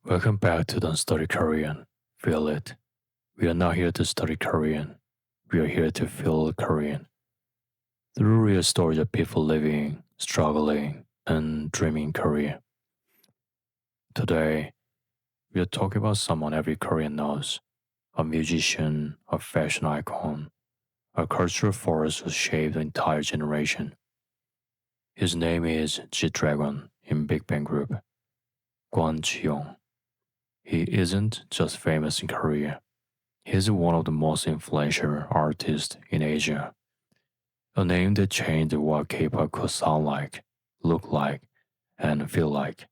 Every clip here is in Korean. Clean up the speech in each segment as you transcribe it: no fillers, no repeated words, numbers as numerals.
Welcome back to Don't Study Korean. Feel it. We are not here to study Korean. We are here to feel Korean. Through real stories of people living, struggling, and dreaming Korea. Today, we are talking about someone every Korean knows, a musician, a fashion icon, a cultural force who shaped the entire generation. His name is G-Dragon in Big Bang Group, Kwon Ji-young. He isn't just famous in Korea. He's one of the most influential artists in Asia. A name that changed what K-pop could sound like, look like, and feel like.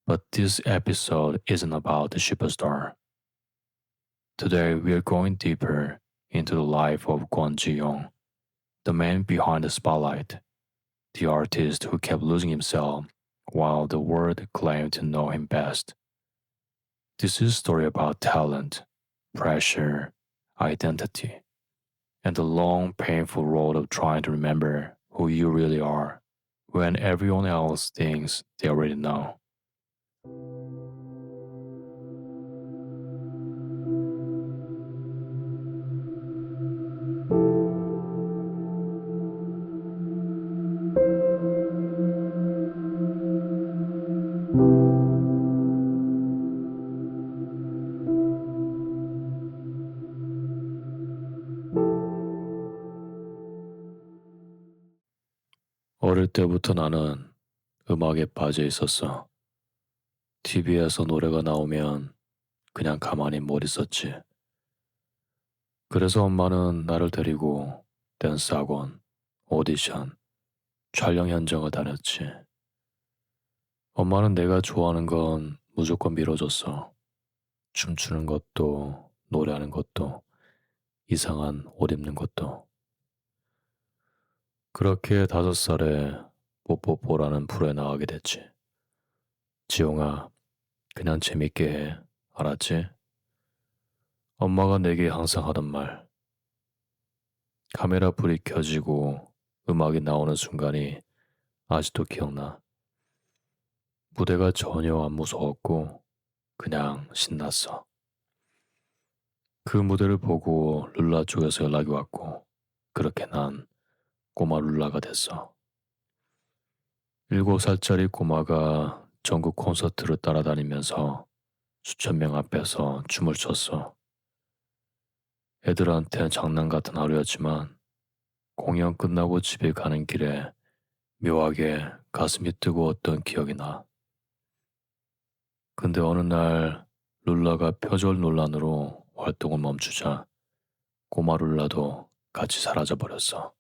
But this episode isn't about the superstar. Today we are going deeper into the life of Kwon Ji-young, the man behind the spotlight, the artist who kept losing himself while the world claimed to know him best. This is a story about talent, pressure, identity, and the long, painful road of trying to remember who you really are when everyone else thinks they already know. 어릴 때부터 나는 음악에 빠져 있었어. TV에서 노래가 나오면 그냥 가만히 못 있었지. 그래서 엄마는 나를 데리고 댄스 학원, 오디션, 촬영 현장을 다녔지. 엄마는 내가 좋아하는 건 무조건 밀어줬어. 춤추는 것도, 노래하는 것도, 이상한 옷 입는 것도. 그렇게 5살에 뽀뽀뽀라는 프로에 나가게 됐지. 지용아, 그냥 재밌게 해. 알았지? 엄마가 내게 항상 하던 말. 카메라 불이 켜지고 음악이 나오는 순간이 아직도 기억나. 무대가 전혀 안 무서웠고 그냥 신났어. 그 무대를 보고 룰라 쪽에서 연락이 왔고 그렇게 난 꼬마 룰라가 됐어. 7살짜리 꼬마가 전국 콘서트를 따라다니면서 수천 명 앞에서 춤을 췄어. 애들한테는 장난 같은 하루였지만 공연 끝나고 집에 가는 길에 묘하게 가슴이 뜨거웠던 기억이 나. 근데 어느 날 룰라가 표절 논란으로 활동을 멈추자 꼬마 룰라도 같이 사라져버렸어.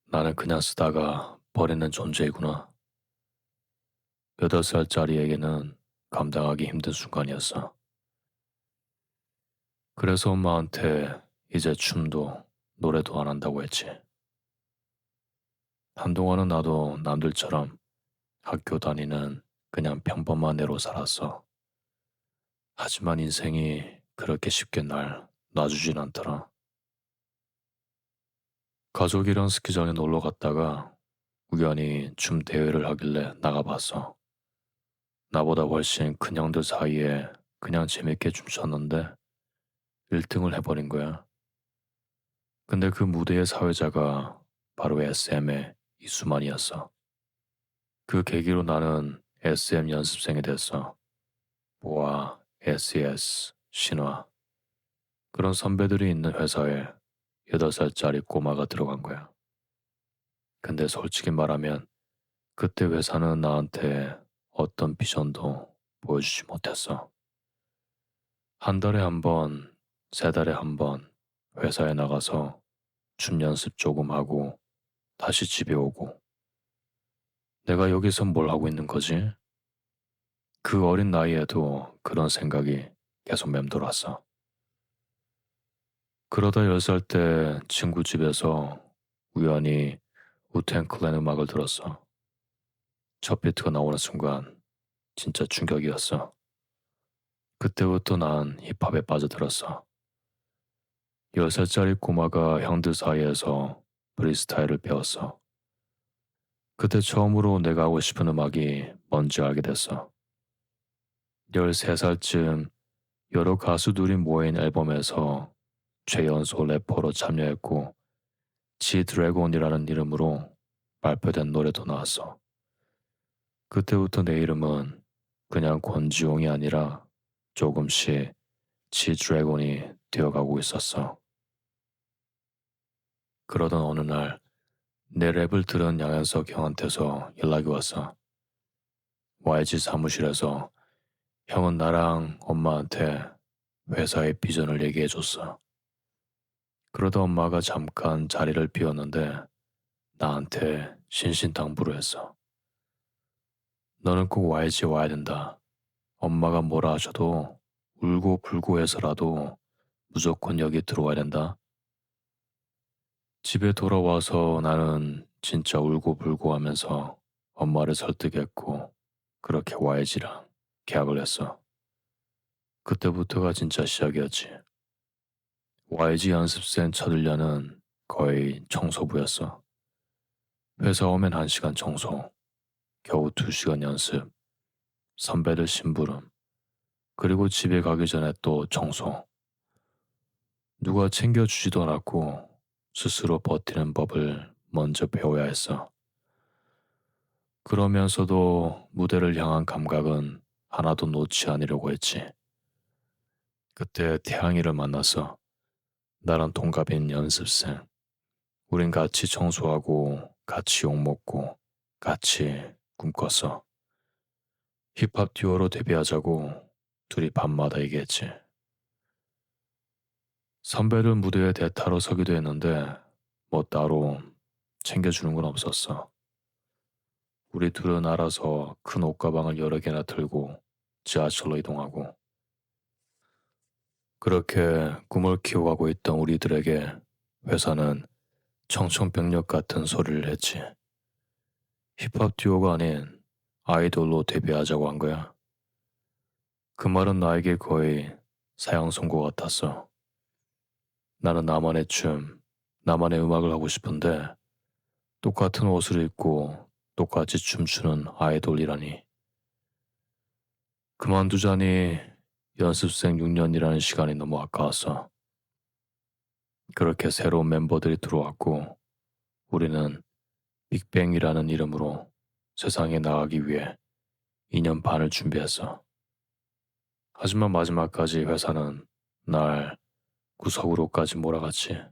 나는 그냥 쓰다가 버리는 존재이구나. 8살짜리에게는 감당하기 힘든 순간이었어. 그래서 엄마한테 이제 춤도 노래도 안 한다고 했지. 한동안은 나도 남들처럼 학교 다니는 그냥 평범한 애로 살았어. 하지만 인생이 그렇게 쉽게 날 놔주진 않더라. 가족이랑 스키장에 놀러 갔다가 우연히 춤 대회를 하길래 나가봤어. 나보다 훨씬 큰 형들 사이에 그냥 재밌게 춤췄는데 1등을 해버린 거야. 근데 그 무대의 사회자가 바로 SM의 이수만이었어. 그 계기로 나는 SM 연습생이 됐어. 보아, SES, 신화. 그런 선배들이 있는 회사에 8살짜리 꼬마가 들어간 거야. 근데 솔직히 말하면 그때 회사는 나한테 어떤 비전도 보여주지 못했어. 한 달에 한 번, 3달에 한 번 회사에 나가서 춤 연습 조금 하고 다시 집에 오고. 내가 여기서 뭘 하고 있는 거지? 그 어린 나이에도 그런 생각이 계속 맴돌았어. 그러다 10살 때 친구 집에서 우연히 우텐 클랜 음악을 들었어. 첫 비트가 나오는 순간 진짜 충격이었어. 그때부터 난 힙합에 빠져들었어. 10살짜리 꼬마가 형들 사이에서 프리스타일을 배웠어. 그때 처음으로 내가 하고 싶은 음악이 뭔지 알게 됐어. 13살쯤 여러 가수들이 모인 앨범에서 최연소 래퍼로 참여했고 지드래곤이라는 이름으로 발표된 노래도 나왔어. 그때부터 내 이름은 그냥 권지용이 아니라 조금씩 지드래곤이 되어가고 있었어. 그러던 어느 날 내 랩을 들은 양현석 형한테서 연락이 왔어. YG 사무실에서 형은 나랑 엄마한테 회사의 비전을 얘기해줬어. 그러다 엄마가 잠깐 자리를 비웠는데 나한테 신신당부를 했어. 너는 꼭 YG 와야 된다. 엄마가 뭐라 하셔도 울고 불고 해서라도 무조건 여기 들어와야 된다. 집에 돌아와서 나는 진짜 울고 불고 하면서 엄마를 설득했고 그렇게 YG랑 계약을 했어. 그때부터가 진짜 시작이었지. YG 연습생 첫 1년은 거의 청소부였어. 회사 오면 1시간 청소, 겨우 2시간 연습, 선배들 심부름, 그리고 집에 가기 전에 또 청소. 누가 챙겨주지도 않았고 스스로 버티는 법을 먼저 배워야 했어. 그러면서도 무대를 향한 감각은 하나도 놓지 않으려고 했지. 그때 태양이를 만났어. 나랑 동갑인 연습생. 우린 같이 청소하고 같이 욕먹고 같이 꿈꿨어. 힙합 듀오로 데뷔하자고 둘이 밤마다 얘기했지. 선배를 무대에 대타로 서기도 했는데 뭐 따로 챙겨주는 건 없었어. 우리 둘은 알아서 큰 옷가방을 여러 개나 들고 지하철로 이동하고 그렇게 꿈을 키워가고 있던 우리들에게 회사는 청천벽력 같은 소리를 했지. 힙합 듀오가 아닌 아이돌로 데뷔하자고 한 거야. 그 말은 나에게 거의 사형 선고 같았어. 나는 나만의 춤, 나만의 음악을 하고 싶은데 똑같은 옷을 입고 똑같이 춤추는 아이돌이라니. 그만두자니 연습생 6년이라는 시간이 너무 아까웠어. 그렇게 새로운 멤버들이 들어왔고 우리는 빅뱅이라는 이름으로 세상에 나가기 위해 2년 반을 준비했어. 하지만 마지막까지 회사는 날 구석으로까지 몰아갔지.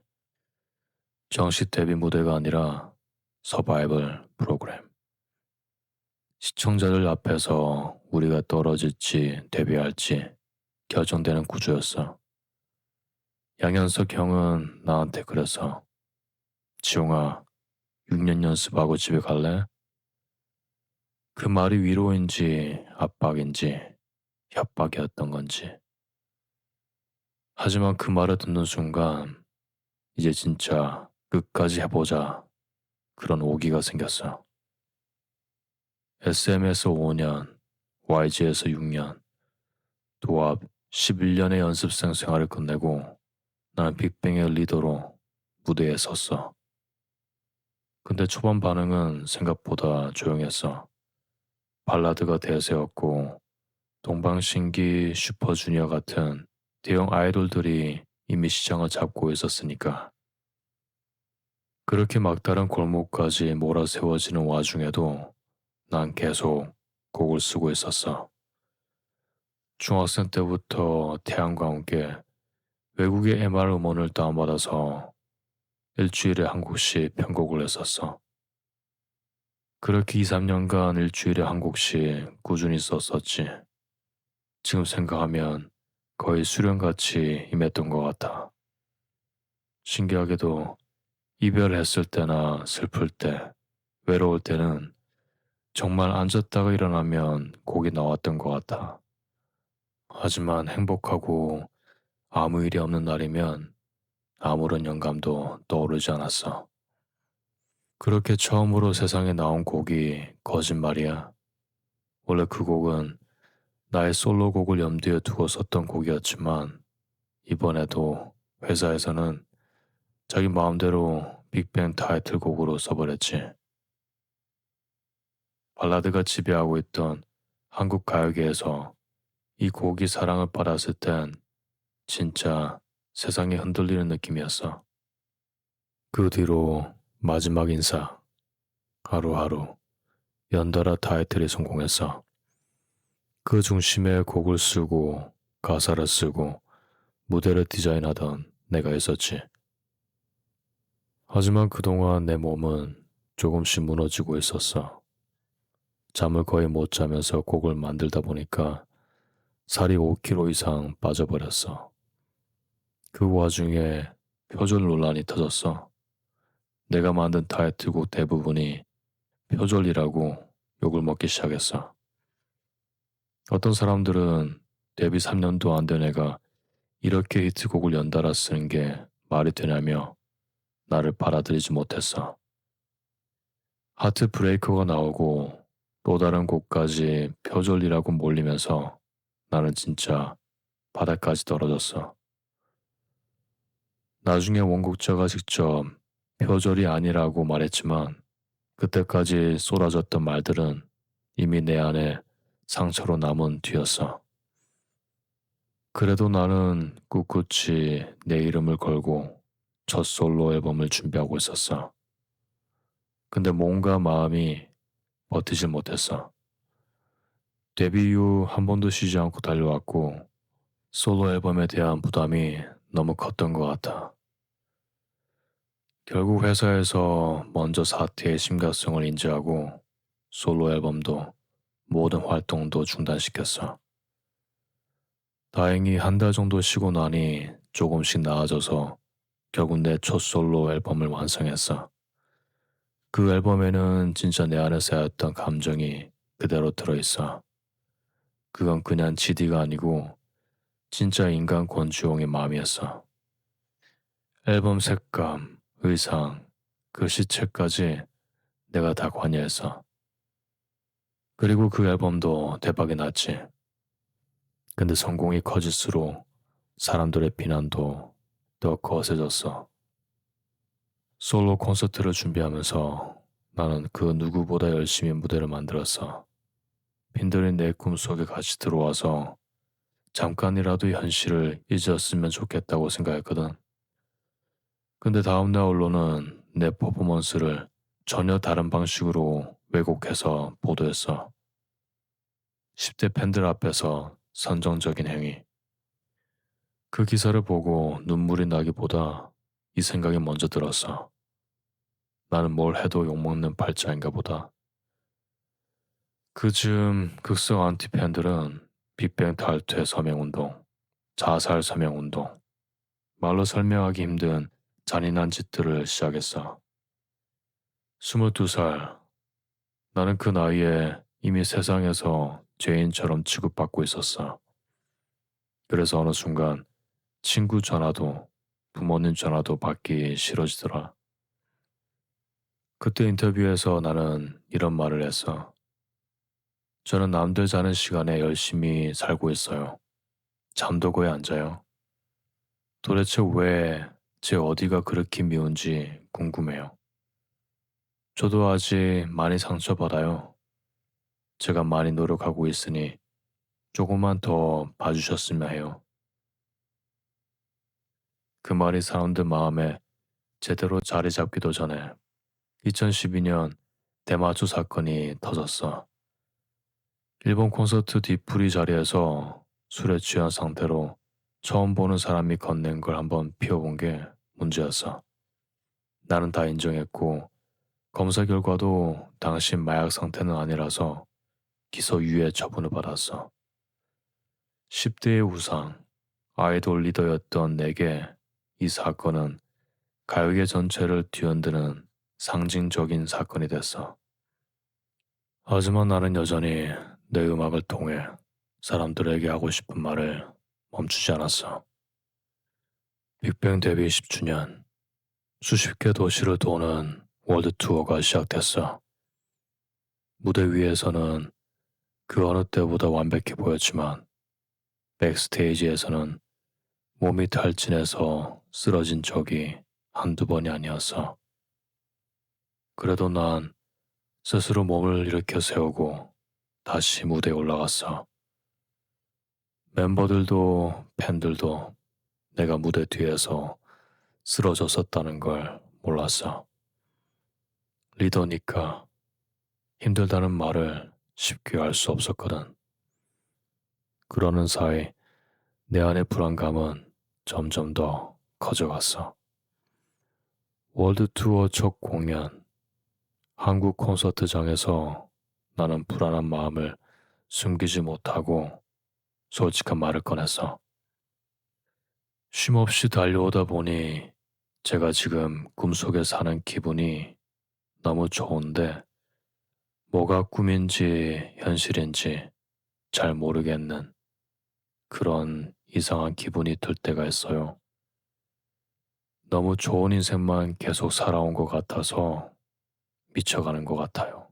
정식 데뷔 무대가 아니라 서바이벌 프로그램. 시청자들 앞에서 우리가 떨어질지 데뷔할지 결정되는 구조였어. 양현석 형은 나한테 그래서 지용아 6년 연습하고 집에 갈래? 그 말이 위로인지 압박인지 협박이었던 건지. 하지만 그 말을 듣는 순간 이제 진짜 끝까지 해보자 그런 오기가 생겼어. SM에서 5년, YG에서 6년, 도합 11년의 연습생 생활을 끝내고 나는 빅뱅의 리더로 무대에 섰어. 근데 초반 반응은 생각보다 조용했어. 발라드가 대세였고 동방신기, 슈퍼주니어 같은 대형 아이돌들이 이미 시장을 잡고 있었으니까. 그렇게 막다른 골목까지 몰아세워지는 와중에도 난 계속 곡을 쓰고 있었어. 중학생 때부터 태양과 함께 외국의 MR 음원을 다운받아서 일주일에 한 곡씩 편곡을 했었어. 그렇게 2, 3년간 일주일에 한 곡씩 꾸준히 썼었지. 지금 생각하면 거의 수련같이 임했던 것 같아. 신기하게도 이별했을 때나 슬플 때, 외로울 때는 정말 앉았다가 일어나면 곡이 나왔던 것 같아. 하지만 행복하고 아무 일이 없는 날이면 아무런 영감도 떠오르지 않았어. 그렇게 처음으로 세상에 나온 곡이 거짓말이야. 원래 그 곡은 나의 솔로곡을 염두에 두고 썼던 곡이었지만 이번에도 회사에서는 자기 마음대로 빅뱅 타이틀곡으로 써버렸지. 발라드가 지배하고 있던 한국 가요계에서 이 곡이 사랑을 받았을 땐 진짜 세상이 흔들리는 느낌이었어. 그 뒤로 마지막 인사, 하루하루 연달아 타이틀이 성공했어. 그 중심에 곡을 쓰고 가사를 쓰고 무대를 디자인하던 내가 있었지. 하지만 그동안 내 몸은 조금씩 무너지고 있었어. 잠을 거의 못 자면서 곡을 만들다 보니까 살이 5kg 이상 빠져버렸어. 그 와중에 표절 논란이 터졌어. 내가 만든 타이틀곡 대부분이 표절이라고 욕을 먹기 시작했어. 어떤 사람들은 데뷔 3년도 안 된 애가 이렇게 히트곡을 연달아 쓰는 게 말이 되냐며 나를 받아들이지 못했어. 하트 브레이커가 나오고 또 다른 곡까지 표절이라고 몰리면서 나는 진짜 바닥까지 떨어졌어. 나중에 원곡자가 직접 표절이 아니라고 말했지만 그때까지 쏟아졌던 말들은 이미 내 안에 상처로 남은 뒤였어. 그래도 나는 꿋꿋이 내 이름을 걸고 첫 솔로 앨범을 준비하고 있었어. 근데 몸과 마음이 버티질 못했어. 데뷔 이후 한 번도 쉬지 않고 달려왔고 솔로 앨범에 대한 부담이 너무 컸던 것 같아. 결국 회사에서 먼저 사태의 심각성을 인지하고 솔로 앨범도 모든 활동도 중단시켰어. 다행히 한 달 정도 쉬고 나니 조금씩 나아져서 결국 내 첫 솔로 앨범을 완성했어. 그 앨범에는 진짜 내 안에 쌓였던 감정이 그대로 들어있어. 그건 그냥 CD가 아니고 진짜 인간 권주용의 마음이었어. 앨범 색감, 의상, 글씨체까지 내가 다 관여했어. 그리고 그 앨범도 대박이 났지. 근데 성공이 커질수록 사람들의 비난도 더 거세졌어. 솔로 콘서트를 준비하면서 나는 그 누구보다 열심히 무대를 만들었어. 팬들이 내 꿈속에 같이 들어와서 잠깐이라도 현실을 잊었으면 좋겠다고 생각했거든. 근데 다음날 언론은 내 퍼포먼스를 전혀 다른 방식으로 왜곡해서 보도했어. 10대 팬들 앞에서 선정적인 행위. 그 기사를 보고 눈물이 나기보다 이 생각이 먼저 들었어. 나는 뭘 해도 욕먹는 팔자인가 보다. 그즈음 극성 안티 팬들은 빅뱅 탈퇴 서명운동, 자살 서명운동, 말로 설명하기 힘든 잔인한 짓들을 시작했어. 22살, 나는 그 나이에 이미 세상에서 죄인처럼 취급받고 있었어. 그래서 어느 순간 친구 전화도 부모님 전화도 받기 싫어지더라. 그때 인터뷰에서 나는 이런 말을 했어. 저는 남들 자는 시간에 열심히 살고 있어요. 잠도 거의 안 자요. 도대체 왜 제 어디가 그렇게 미운지 궁금해요. 저도 아직 많이 상처받아요. 제가 많이 노력하고 있으니 조금만 더 봐주셨으면 해요. 그 말이 사람들 마음에 제대로 자리 잡기도 전에 2012년 대마초 사건이 터졌어. 일본 콘서트 뒤풀이 자리에서 술에 취한 상태로 처음 보는 사람이 건넨 걸 한번 피워본 게 문제였어. 나는 다 인정했고 검사 결과도 당시 마약 상태는 아니라서 기소유예 처분을 받았어. 10대의 우상, 아이돌 리더였던 내게 이 사건은 가요계 전체를 뒤흔드는 상징적인 사건이 됐어. 하지만 나는 여전히 내 음악을 통해 사람들에게 하고 싶은 말을 멈추지 않았어. 빅뱅 데뷔 10주년, 수십 개 도시를 도는 월드 투어가 시작됐어. 무대 위에서는 그 어느 때보다 완벽해 보였지만 백스테이지에서는 몸이 탈진해서 쓰러진 적이 한두 번이 아니었어. 그래도 난 스스로 몸을 일으켜 세우고 다시 무대에 올라갔어. 멤버들도 팬들도 내가 무대 뒤에서 쓰러졌었다는 걸 몰랐어. 리더니까 힘들다는 말을 쉽게 할 수 없었거든. 그러는 사이 내 안의 불안감은 점점 더 커져갔어. 월드 투어 첫 공연, 한국 콘서트장에서 나는 불안한 마음을 숨기지 못하고 솔직한 말을 꺼냈어. 쉼없이 달려오다 보니 제가 지금 꿈속에 사는 기분이 너무 좋은데 뭐가 꿈인지 현실인지 잘 모르겠는 그런 이상한 기분이 들 때가 있어요. 너무 좋은 인생만 계속 살아온 것 같아서 미쳐가는 것 같아요.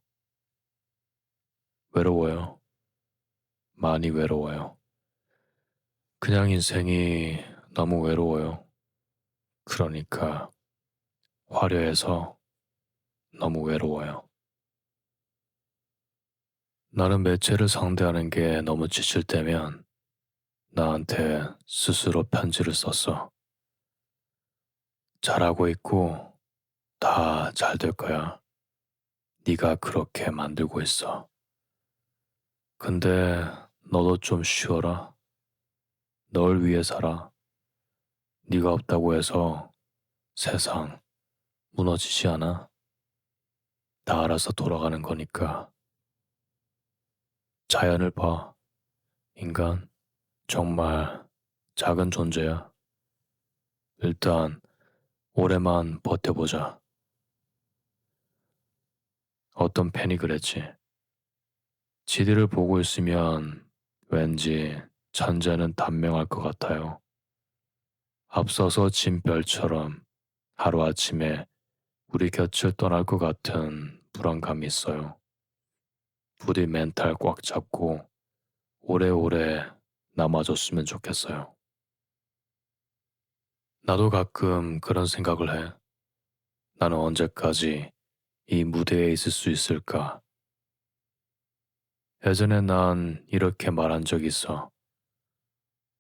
외로워요. 많이 외로워요. 그냥 인생이 너무 외로워요. 그러니까 화려해서 너무 외로워요. 나는 매체를 상대하는 게 너무 지칠 때면 나한테 스스로 편지를 썼어. 잘하고 있고 다 잘 될 거야. 네가 그렇게 만들고 있어. 근데 너도 좀 쉬어라. 널 위해 살아. 네가 없다고 해서 세상 무너지지 않아. 다 알아서 돌아가는 거니까. 자연을 봐. 인간 정말 작은 존재야. 일단 오래만 버텨보자. 어떤 팬이 그랬지. 지디를 보고 있으면 왠지 천재는 단명할 것 같아요. 앞서서 진 별처럼 하루아침에 우리 곁을 떠날 것 같은 불안감이 있어요. 부디 멘탈 꽉 잡고 오래오래 남아줬으면 좋겠어요. 나도 가끔 그런 생각을 해. 나는 언제까지 이 무대에 있을 수 있을까? 예전에 난 이렇게 말한 적이 있어.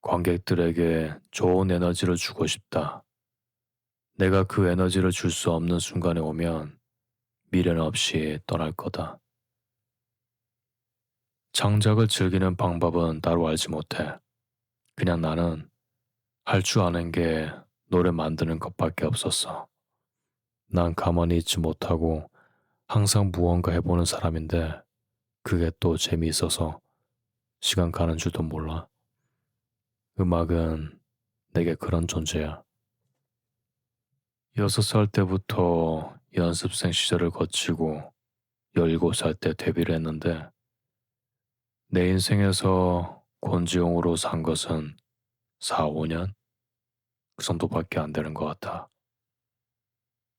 관객들에게 좋은 에너지를 주고 싶다. 내가 그 에너지를 줄 수 없는 순간에 오면 미련 없이 떠날 거다. 창작을 즐기는 방법은 따로 알지 못해. 그냥 나는 할 줄 아는 게 노래 만드는 것밖에 없었어. 난 가만히 있지 못하고 항상 무언가 해보는 사람인데 그게 또 재미있어서 시간 가는 줄도 몰라. 음악은 내게 그런 존재야. 6살 때부터 연습생 시절을 거치고 17살 때 데뷔를 했는데 내 인생에서 권지용으로 산 것은 4, 5년? 그 정도밖에 안 되는 것 같아.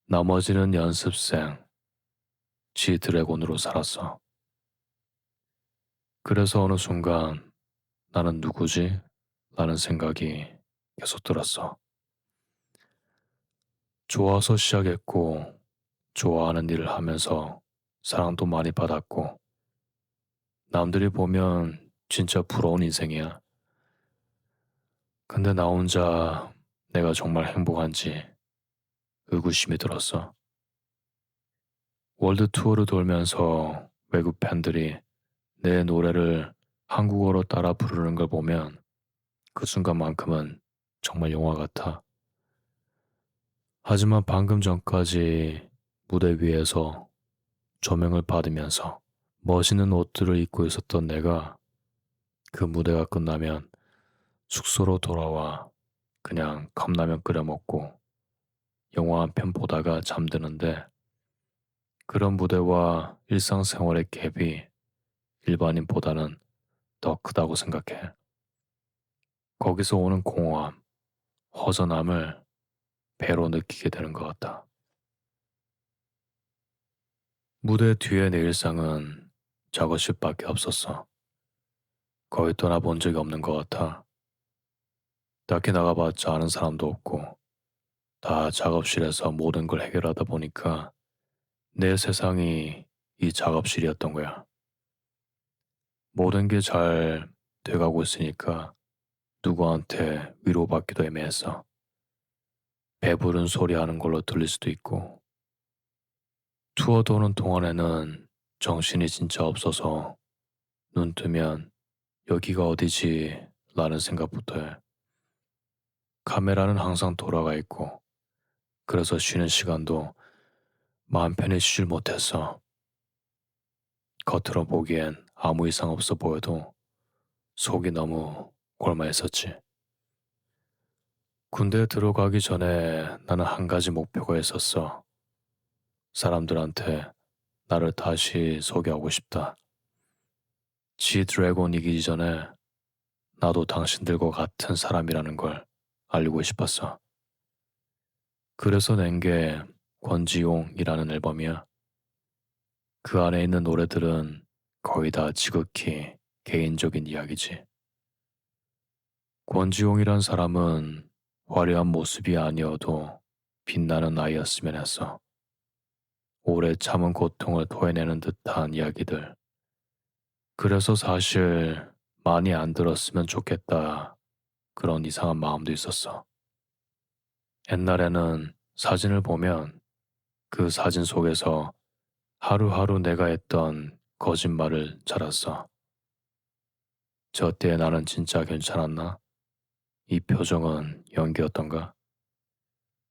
나머지는 연습생, 지드래곤으로 살았어. 그래서 어느 순간 나는 누구지? 라는 생각이 계속 들었어. 좋아서 시작했고 좋아하는 일을 하면서 사랑도 많이 받았고 남들이 보면 진짜 부러운 인생이야. 근데 나 혼자 내가 정말 행복한지 의구심이 들었어. 월드 투어를 돌면서 외국 팬들이 내 노래를 한국어로 따라 부르는 걸 보면 그 순간만큼은 정말 영화 같아. 하지만 방금 전까지 무대 위에서 조명을 받으면서 멋있는 옷들을 입고 있었던 내가 그 무대가 끝나면 숙소로 돌아와 그냥 컵라면 끓여 먹고 영화 한 편 보다가 잠드는데 그런 무대와 일상생활의 갭이 일반인보다는 더 크다고 생각해. 거기서 오는 공허함, 허전함을 배로 느끼게 되는 것 같다. 무대 뒤에 내 일상은 작업실밖에 없었어. 거의 떠나본 적이 없는 것 같아. 딱히 나가봤자 아는 사람도 없고 다 작업실에서 모든 걸 해결하다 보니까 내 세상이 이 작업실이었던 거야. 모든 게 잘 돼가고 있으니까 누구한테 위로받기도 애매했어. 배부른 소리 하는 걸로 들릴 수도 있고, 투어 도는 동안에는 정신이 진짜 없어서 눈 뜨면 여기가 어디지? 라는 생각부터 해. 카메라는 항상 돌아가 있고, 그래서 쉬는 시간도 마음 편히 쉬질 못했어. 겉으로 보기엔 아무 이상 없어 보여도 속이 너무 골마했었지. 군대에 들어가기 전에 나는 한 가지 목표가 있었어. 사람들한테 나를 다시 소개하고 싶다. 지 드래곤 이기기 전에 나도 당신들과 같은 사람이라는 걸 알리고 싶었어. 그래서 낸 게 권지용이라는 앨범이야. 그 안에 있는 노래들은 거의 다 지극히 개인적인 이야기지. 권지용이란 사람은 화려한 모습이 아니어도 빛나는 아이였으면 했어. 오래 참은 고통을 토해내는 듯한 이야기들. 그래서 사실 많이 안 들었으면 좋겠다. 그런 이상한 마음도 있었어. 옛날에는 사진을 보면 그 사진 속에서 하루하루 내가 했던 거짓말을 잘았어. 저 때 나는 진짜 괜찮았나? 이 표정은 연기였던가?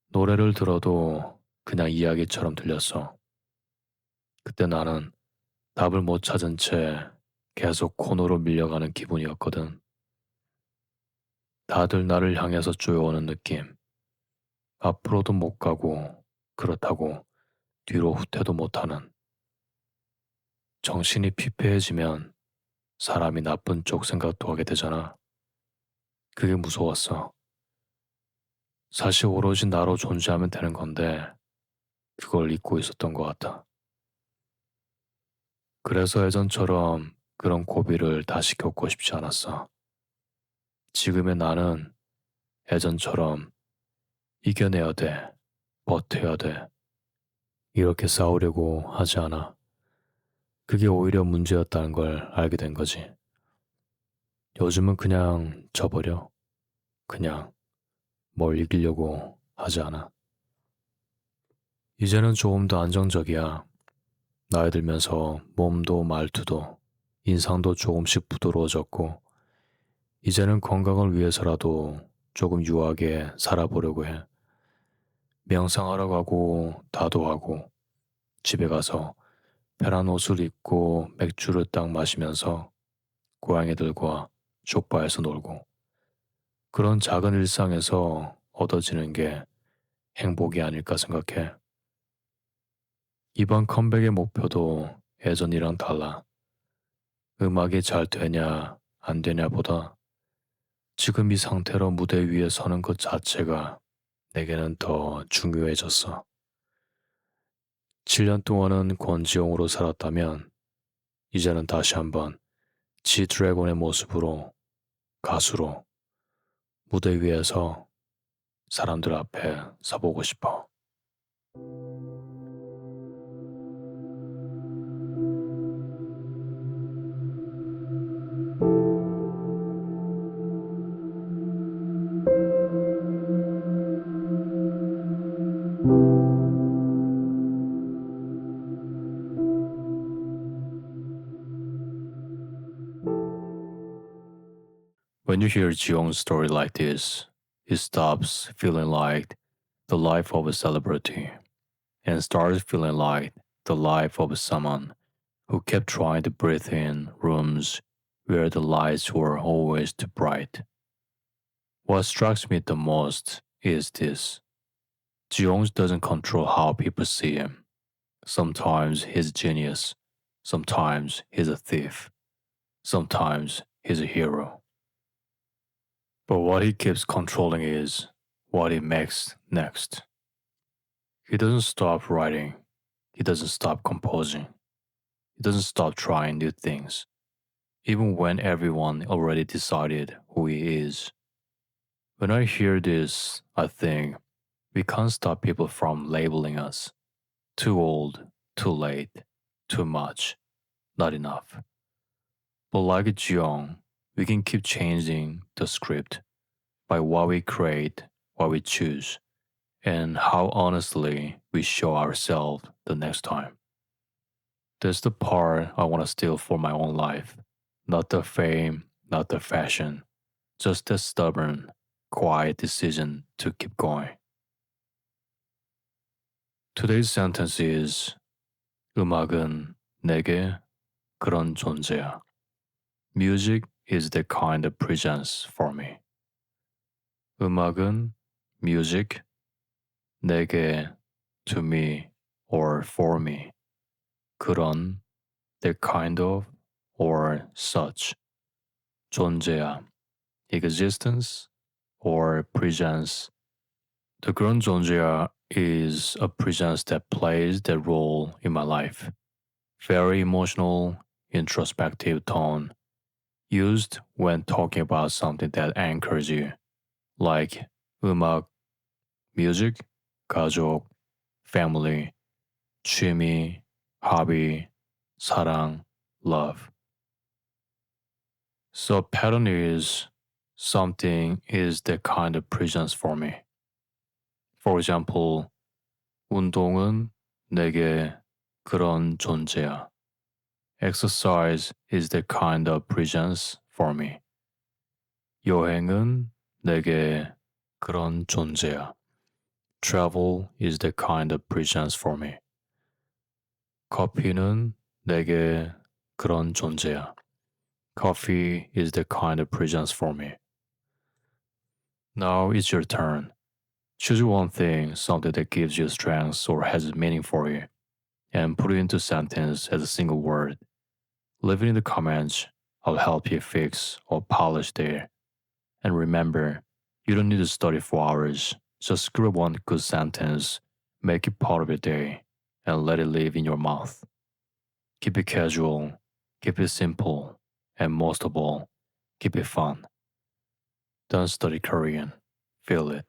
노래를 들어도 그냥 이야기처럼 들렸어. 그때 나는 답을 못 찾은 채 계속 코너로 밀려가는 기분이었거든. 다들 나를 향해서 쪼여오는 느낌. 앞으로도 못 가고 그렇다고 뒤로 후퇴도 못하는. 정신이 피폐해지면 사람이 나쁜 쪽 생각도 하게 되잖아. 그게 무서웠어. 사실 오로지 나로 존재하면 되는 건데 그걸 잊고 있었던 것 같아. 그래서 예전처럼 그런 고비를 다시 겪고 싶지 않았어. 지금의 나는 예전처럼 이겨내야 돼, 버텨야 돼, 이렇게 싸우려고 하지 않아. 그게 오히려 문제였다는 걸 알게 된 거지. 요즘은 그냥 져버려. 그냥 뭘 이기려고 하지 않아. 이제는 조금 더 안정적이야. 나이 들면서 몸도 말투도 인상도 조금씩 부드러워졌고, 이제는 건강을 위해서라도 조금 유하게 살아보려고 해. 명상하러 가고 다도하고 집에 가서 편한 옷을 입고 맥주를 딱 마시면서 고양이들과 족바에서 놀고, 그런 작은 일상에서 얻어지는 게 행복이 아닐까 생각해. 이번 컴백의 목표도 예전이랑 달라. 음악이 잘 되냐 안 되냐보다 지금 이 상태로 무대 위에 서는 것 자체가 내게는 더 중요해졌어. 7년 동안은 권지용으로 살았다면 이제는 다시 한번 지 드래곤의 모습으로, 가수로 무대 위에서 사람들 앞에 서보고 싶어. When you hear Jiyoung's story like this, it stops feeling like the life of a celebrity and starts feeling like the life of someone who kept trying to breathe in rooms where the lights were always too bright. What strikes me the most is this. Jiyoung doesn't control how people see him. Sometimes he's a genius, sometimes he's a thief, sometimes he's a hero. But what he keeps controlling is what he makes next. He doesn't stop writing, he doesn't stop composing, he doesn't stop trying new things, even when everyone already decided who he is. When I hear this, I think we can't stop people from labeling us. Too old, too late, too much, not enough. But like Jiyoung, We can keep changing the script by what we create, what we choose, and how honestly we show ourselves the next time. That's the part I want to steal for my own life. Not the fame, not the fashion, just the stubborn, quiet decision to keep going. Today's sentence is 음악은 내게 그런 존재야. Music is the kind of presence for me. 음악은 music 내게 to me or for me. 그런 the kind of or such. 존재야 existence or presence. The 그런 존재야 is a presence that plays that role in my life. Very emotional, introspective tone used when talking about something that anchors you, like 음악, music, 가족, family, 취미, hobby, 사랑, love. So pattern is something is the kind of presence for me. For example, 운동은 내게 그런 존재야. Exercise is the kind of presence for me. 여행은 내게 그런 존재야. Travel is the kind of presence for me. 커피는 내게 그런 존재야. Coffee is the kind of presence for me. Now it's your turn. Choose one thing, something that gives you strength or has meaning for you, and put it into sentence as a single word. Leave it in the comments. I'll help you fix or polish there. And remember, you don't need to study for hours. Just scribble one good sentence, make it part of your day, and let it live in your mouth. Keep it casual, keep it simple, and most of all, keep it fun. Don't study Korean, feel it.